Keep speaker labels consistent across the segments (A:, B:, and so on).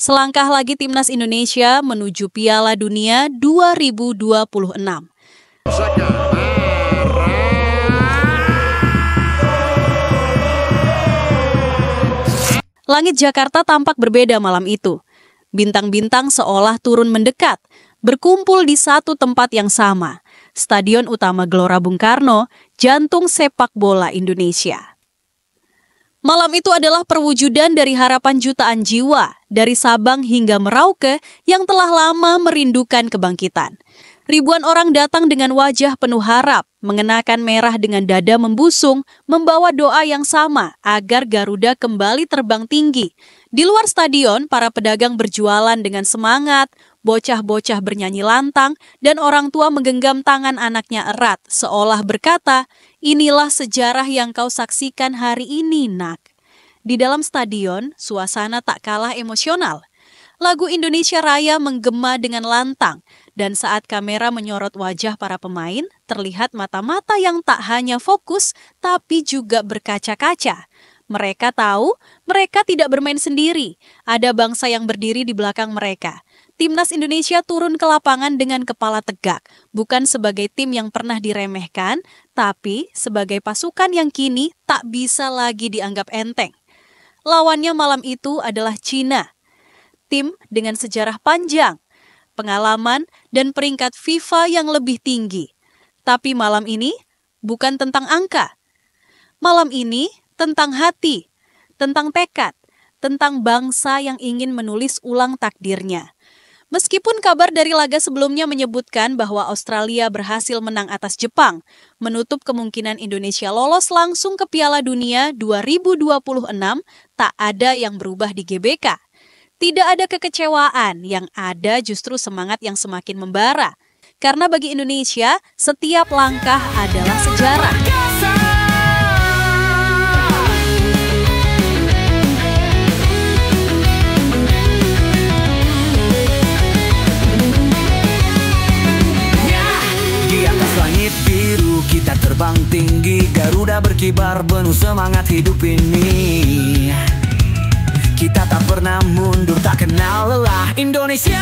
A: Selangkah lagi timnas Indonesia menuju Piala Dunia 2026. Langit Jakarta tampak berbeda malam itu. Bintang-bintang seolah turun mendekat, berkumpul di satu tempat yang sama, Stadion Utama Gelora Bung Karno, jantung sepak bola Indonesia. Malam itu adalah perwujudan dari harapan jutaan jiwa, dari Sabang hingga Merauke yang telah lama merindukan kebangkitan. Ribuan orang datang dengan wajah penuh harap, mengenakan merah dengan dada membusung, membawa doa yang sama agar Garuda kembali terbang tinggi. Di luar stadion, para pedagang berjualan dengan semangat, bocah-bocah bernyanyi lantang, dan orang tua menggenggam tangan anaknya erat, seolah berkata, "Inilah sejarah yang kau saksikan hari ini, nak." Di dalam stadion, suasana tak kalah emosional. Lagu Indonesia Raya menggema dengan lantang, dan saat kamera menyorot wajah para pemain, terlihat mata-mata yang tak hanya fokus, tapi juga berkaca-kaca. Mereka tahu, mereka tidak bermain sendiri. Ada bangsa yang berdiri di belakang mereka. Timnas Indonesia turun ke lapangan dengan kepala tegak, bukan sebagai tim yang pernah diremehkan, tapi sebagai pasukan yang kini tak bisa lagi dianggap enteng. Lawannya malam itu adalah Cina. Tim dengan sejarah panjang, pengalaman, dan peringkat FIFA yang lebih tinggi. Tapi malam ini bukan tentang angka. Malam ini tentang hati, tentang tekad, tentang bangsa yang ingin menulis ulang takdirnya. Meskipun kabar dari laga sebelumnya menyebutkan bahwa Australia berhasil menang atas Jepang, menutup kemungkinan Indonesia lolos langsung ke Piala Dunia 2026, tak ada yang berubah di GBK. Tidak ada kekecewaan, yang ada justru semangat yang semakin membara. Karena bagi Indonesia, setiap langkah adalah sejarah.
B: Di atas langit biru kita terbang tinggi, Garuda berkibar penuh semangat hidup ini. Kita tak pernah mundur, tak kenal lelah, Indonesia.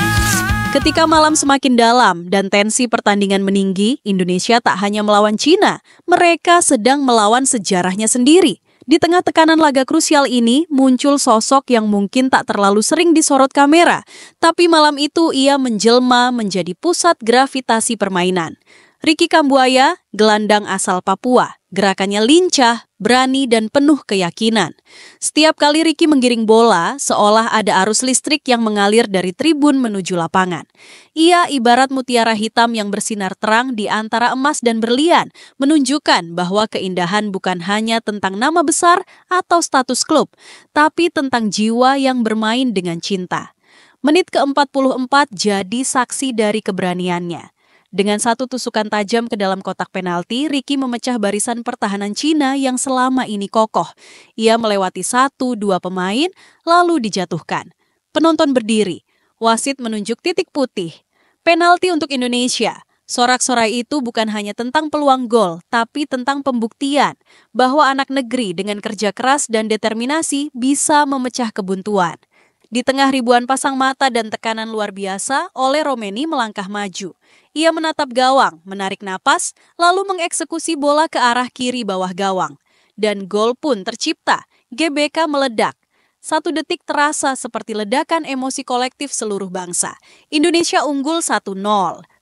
A: Ketika malam semakin dalam dan tensi pertandingan meninggi, Indonesia tak hanya melawan Cina, mereka sedang melawan sejarahnya sendiri. Di tengah tekanan laga krusial ini, muncul sosok yang mungkin tak terlalu sering disorot kamera, tapi malam itu ia menjelma menjadi pusat gravitasi permainan. Ricky Kambuaya, gelandang asal Papua, gerakannya lincah, berani, dan penuh keyakinan. Setiap kali Ricky menggiring bola, seolah ada arus listrik yang mengalir dari tribun menuju lapangan. Ia ibarat mutiara hitam yang bersinar terang di antara emas dan berlian, menunjukkan bahwa keindahan bukan hanya tentang nama besar atau status klub, tapi tentang jiwa yang bermain dengan cinta. Menit ke-44 jadi saksi dari keberaniannya. Dengan satu tusukan tajam ke dalam kotak penalti, Ricky memecah barisan pertahanan Cina yang selama ini kokoh. Ia melewati 1-2 pemain, lalu dijatuhkan. Penonton berdiri. Wasit menunjuk titik putih. Penalti untuk Indonesia. Sorak-sorai itu bukan hanya tentang peluang gol, tapi tentang pembuktian bahwa anak negeri dengan kerja keras dan determinasi bisa memecah kebuntuan. Di tengah ribuan pasang mata dan tekanan luar biasa, Ole Romeni melangkah maju. Ia menatap gawang, menarik napas, lalu mengeksekusi bola ke arah kiri bawah gawang. Dan gol pun tercipta, GBK meledak. 1 detik terasa seperti ledakan emosi kolektif seluruh bangsa. Indonesia unggul 1-0,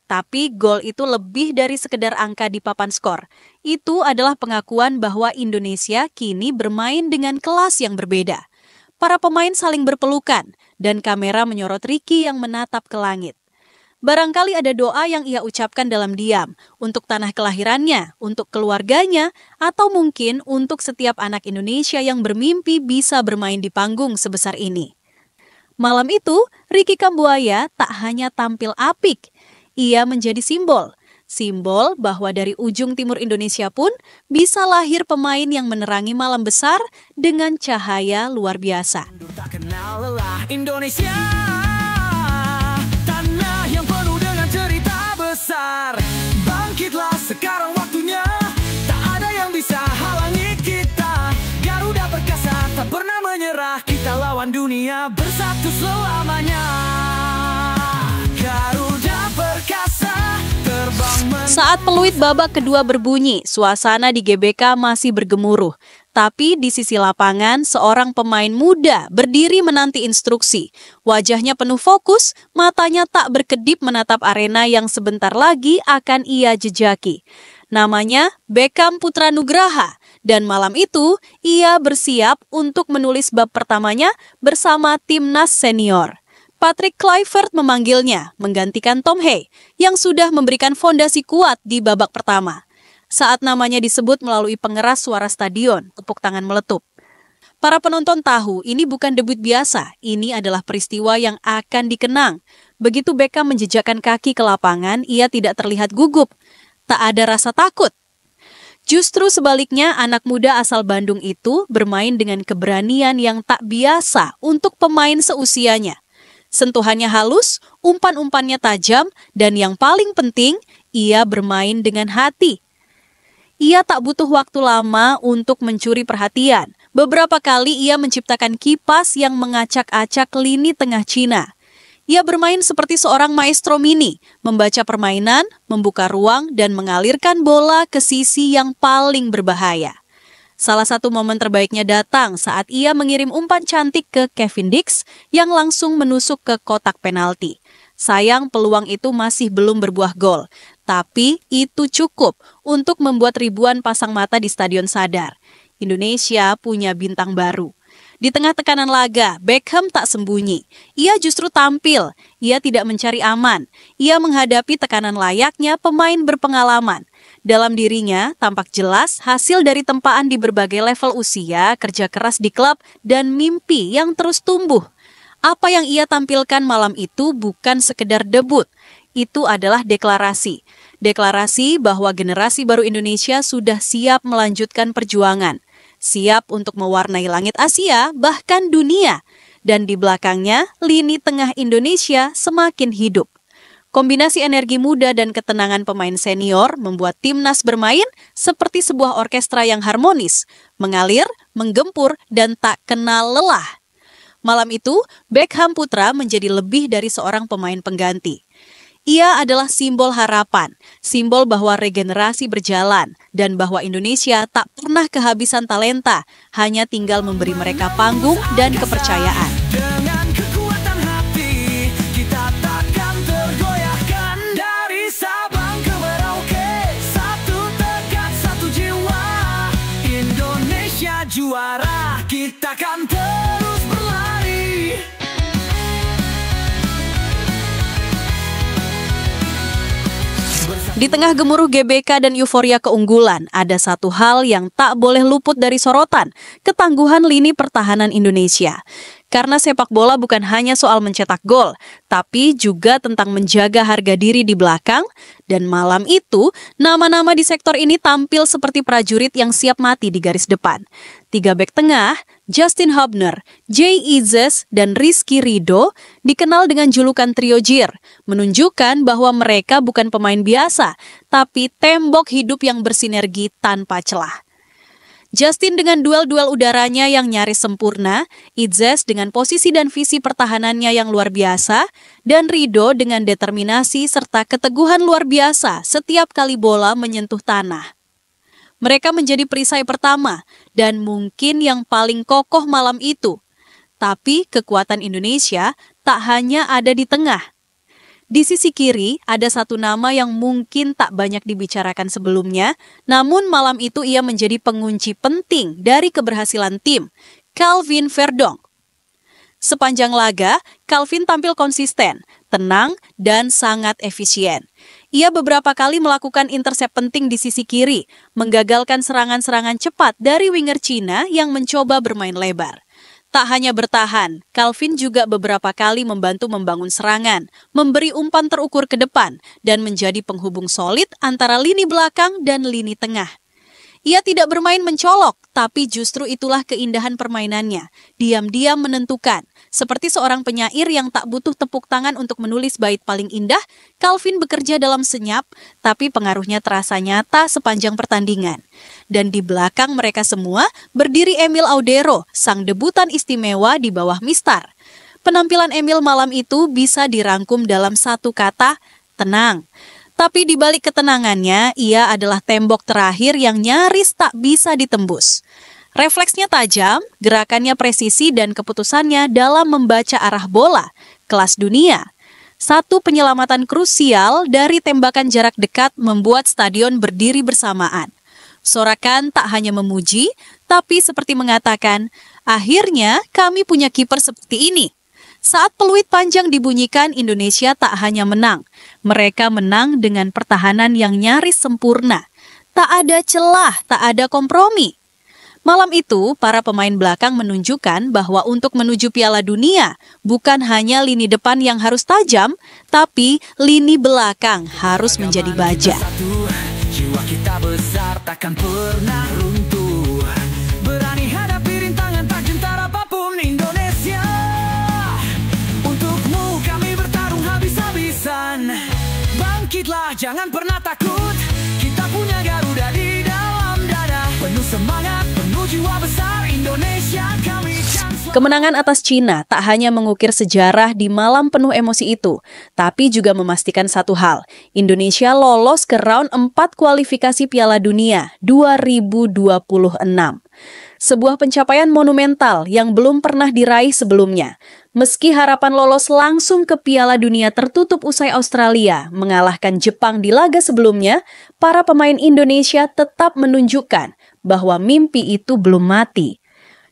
A: tapi gol itu lebih dari sekedar angka di papan skor. Itu adalah pengakuan bahwa Indonesia kini bermain dengan kelas yang berbeda. Para pemain saling berpelukan, dan kamera menyorot Ricky yang menatap ke langit. Barangkali ada doa yang ia ucapkan dalam diam, untuk tanah kelahirannya, untuk keluarganya, atau mungkin untuk setiap anak Indonesia yang bermimpi bisa bermain di panggung sebesar ini. Malam itu, Ricky Kambuaya tak hanya tampil apik, ia menjadi simbol. Simbol bahwa dari ujung timur Indonesia pun bisa lahir pemain yang menerangi malam besar dengan cahaya luar biasa.
B: Tak kenal lelah, Indonesia, tanah yang penuh dengan cerita besar. Bangkitlah sekarang waktunya, tak ada yang bisa halangi kita. Garuda perkasa tak pernah menyerah. kita lawan dunia bersatu selamanya. Garuda perkasa terbang.
A: Saat peluit babak kedua berbunyi, suasana di GBK masih bergemuruh. Tapi di sisi lapangan, seorang pemain muda berdiri menanti instruksi. Wajahnya penuh fokus, matanya tak berkedip menatap arena yang sebentar lagi akan ia jejaki. Namanya Beckham Putra Nugraha, dan malam itu ia bersiap untuk menulis bab pertamanya bersama timnas senior. Patrick Kluivert memanggilnya, menggantikan Tom Hay yang sudah memberikan fondasi kuat di babak pertama. Saat namanya disebut melalui pengeras suara stadion, tepuk tangan meletup. Para penonton tahu ini bukan debut biasa, ini adalah peristiwa yang akan dikenang. Begitu Beckham menjejakkan kaki ke lapangan, ia tidak terlihat gugup. Tak ada rasa takut. Justru sebaliknya, anak muda asal Bandung itu bermain dengan keberanian yang tak biasa untuk pemain seusianya. Sentuhannya halus, umpan-umpannya tajam, dan yang paling penting, ia bermain dengan hati. Ia tak butuh waktu lama untuk mencuri perhatian. Beberapa kali ia menciptakan kipas yang mengacak-acak lini tengah Cina. Ia bermain seperti seorang maestro mini, membaca permainan, membuka ruang, dan mengalirkan bola ke sisi yang paling berbahaya. Salah satu momen terbaiknya datang saat ia mengirim umpan cantik ke Kevin Dix yang langsung menusuk ke kotak penalti. Sayang peluang itu masih belum berbuah gol, tapi itu cukup untuk membuat ribuan pasang mata di stadion sadar. Indonesia punya bintang baru. Di tengah tekanan laga, Beckham tak sembunyi. Ia justru tampil, ia tidak mencari aman. Ia menghadapi tekanan layaknya pemain berpengalaman. Dalam dirinya, tampak jelas hasil dari tempaan di berbagai level usia, kerja keras di klub, dan mimpi yang terus tumbuh. Apa yang ia tampilkan malam itu bukan sekedar debut, itu adalah deklarasi. Deklarasi bahwa generasi baru Indonesia sudah siap melanjutkan perjuangan, siap untuk mewarnai langit Asia, bahkan dunia. Dan di belakangnya, lini tengah Indonesia semakin hidup. Kombinasi energi muda dan ketenangan pemain senior membuat timnas bermain seperti sebuah orkestra yang harmonis, mengalir, menggempur, dan tak kenal lelah. Malam itu, Beckham Putra menjadi lebih dari seorang pemain pengganti. Ia adalah simbol harapan, simbol bahwa regenerasi berjalan, dan bahwa Indonesia tak pernah kehabisan talenta, hanya tinggal memberi mereka panggung dan kepercayaan.
B: Dengan kekuatan hati, kita takkan tergoyahkan. Dari Sabang ke Merauke, satu tekad, satu jiwa. Indonesia juara, kita kan terus berlari.
A: Di tengah gemuruh GBK dan euforia keunggulan, ada satu hal yang tak boleh luput dari sorotan, ketangguhan lini pertahanan Indonesia. Karena sepak bola bukan hanya soal mencetak gol, tapi juga tentang menjaga harga diri di belakang, dan malam itu, nama-nama di sektor ini tampil seperti prajurit yang siap mati di garis depan. 3 bek tengah, Justin Hubner, Jay Itzes, dan Rizky Ridho dikenal dengan julukan Trio Jir, menunjukkan bahwa mereka bukan pemain biasa, tapi tembok hidup yang bersinergi tanpa celah. Justin dengan duel-duel udaranya yang nyaris sempurna, Itzes dengan posisi dan visi pertahanannya yang luar biasa, dan Ridho dengan determinasi serta keteguhan luar biasa setiap kali bola menyentuh tanah. Mereka menjadi perisai pertama dan mungkin yang paling kokoh malam itu. Tapi kekuatan Indonesia tak hanya ada di tengah. Di sisi kiri ada satu nama yang mungkin tak banyak dibicarakan sebelumnya, namun malam itu ia menjadi pengunci penting dari keberhasilan tim, Calvin Verdonk. Sepanjang laga, Calvin tampil konsisten, tenang, dan sangat efisien. Ia beberapa kali melakukan intercept penting di sisi kiri, menggagalkan serangan-serangan cepat dari winger Cina yang mencoba bermain lebar. Tak hanya bertahan, Calvin juga beberapa kali membantu membangun serangan, memberi umpan terukur ke depan, dan menjadi penghubung solid antara lini belakang dan lini tengah. Ia tidak bermain mencolok, tapi justru itulah keindahan permainannya. Diam-diam menentukan. Seperti seorang penyair yang tak butuh tepuk tangan untuk menulis bait paling indah, Calvin bekerja dalam senyap, tapi pengaruhnya terasa nyata sepanjang pertandingan. Dan di belakang mereka semua berdiri Emil Audero, sang debutan istimewa di bawah Mistar. Penampilan Emil malam itu bisa dirangkum dalam satu kata, tenang. Tapi di balik ketenangannya, ia adalah tembok terakhir yang nyaris tak bisa ditembus. Refleksnya tajam, gerakannya presisi dan keputusannya dalam membaca arah bola, kelas dunia. Satu penyelamatan krusial dari tembakan jarak dekat membuat stadion berdiri bersamaan. Sorakan tak hanya memuji, tapi seperti mengatakan, akhirnya kami punya kiper seperti ini. Saat peluit panjang dibunyikan, Indonesia tak hanya menang. Mereka menang dengan pertahanan yang nyaris sempurna. Tak ada celah, tak ada kompromi. Malam itu, para pemain belakang menunjukkan bahwa untuk menuju Piala Dunia, bukan hanya lini depan yang harus tajam, tapi lini belakang harus menjadi baja.
B: Jiwa kita besar takkan pernah runtuh. Berani hadapi rintangan tak gentar apapun Indonesia. Untukmu kami bertarung habis-habisan. Bangkitlah jangan pernah takut. Kita punya Garuda di dalam dada. Penuh semangat, penuh jiwa besar Indonesia kami.
A: Kemenangan atas Cina tak hanya mengukir sejarah di malam penuh emosi itu, tapi juga memastikan satu hal, Indonesia lolos ke round 4 kualifikasi Piala Dunia 2026. Sebuah pencapaian monumental yang belum pernah diraih sebelumnya. Meski harapan lolos langsung ke Piala Dunia tertutup usai Australia mengalahkan Jepang di laga sebelumnya, para pemain Indonesia tetap menunjukkan bahwa mimpi itu belum mati.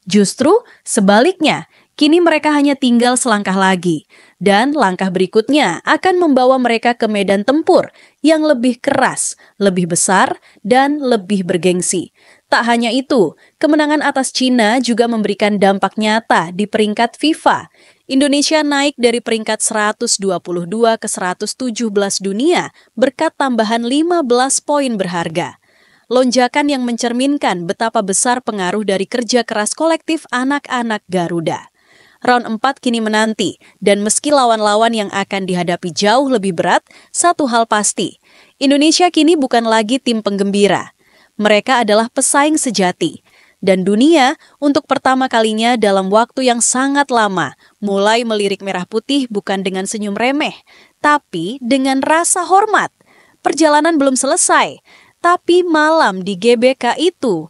A: Justru sebaliknya, kini mereka hanya tinggal selangkah lagi, dan langkah berikutnya akan membawa mereka ke medan tempur yang lebih keras, lebih besar, dan lebih bergengsi. Tak hanya itu, kemenangan atas Cina juga memberikan dampak nyata di peringkat FIFA. Indonesia naik dari peringkat 122 ke 117 dunia berkat tambahan 15 poin berharga. Lonjakan yang mencerminkan betapa besar pengaruh dari kerja keras kolektif anak-anak Garuda. Round 4 kini menanti, dan meski lawan-lawan yang akan dihadapi jauh lebih berat, satu hal pasti, Indonesia kini bukan lagi tim penggembira. Mereka adalah pesaing sejati. Dan dunia untuk pertama kalinya dalam waktu yang sangat lama mulai melirik merah putih bukan dengan senyum remeh, tapi dengan rasa hormat. Perjalanan belum selesai. Tapi malam di GBK itu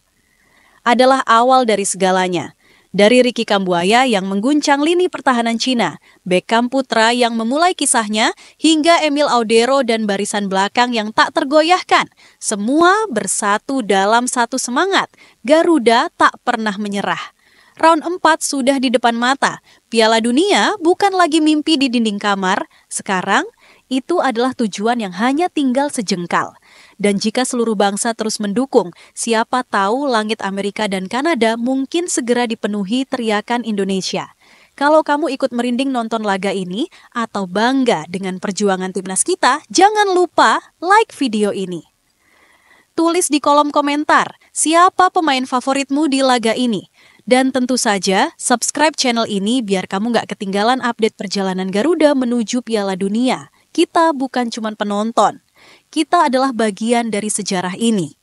A: adalah awal dari segalanya. Dari Ricky Kambuaya yang mengguncang lini pertahanan Cina, Beckham Putra yang memulai kisahnya, hingga Emil Audero dan barisan belakang yang tak tergoyahkan. Semua bersatu dalam satu semangat, Garuda tak pernah menyerah. Round 4 sudah di depan mata. Piala Dunia bukan lagi mimpi di dinding kamar, sekarang itu adalah tujuan yang hanya tinggal sejengkal. Dan jika seluruh bangsa terus mendukung, siapa tahu langit Amerika dan Kanada mungkin segera dipenuhi teriakan Indonesia. Kalau kamu ikut merinding nonton laga ini atau bangga dengan perjuangan timnas kita, jangan lupa like video ini. Tulis di kolom komentar siapa pemain favoritmu di laga ini. Dan tentu saja subscribe channel ini biar kamu nggak ketinggalan update perjalanan Garuda menuju Piala Dunia. Kita bukan cuma penonton. Kita adalah bagian dari sejarah ini.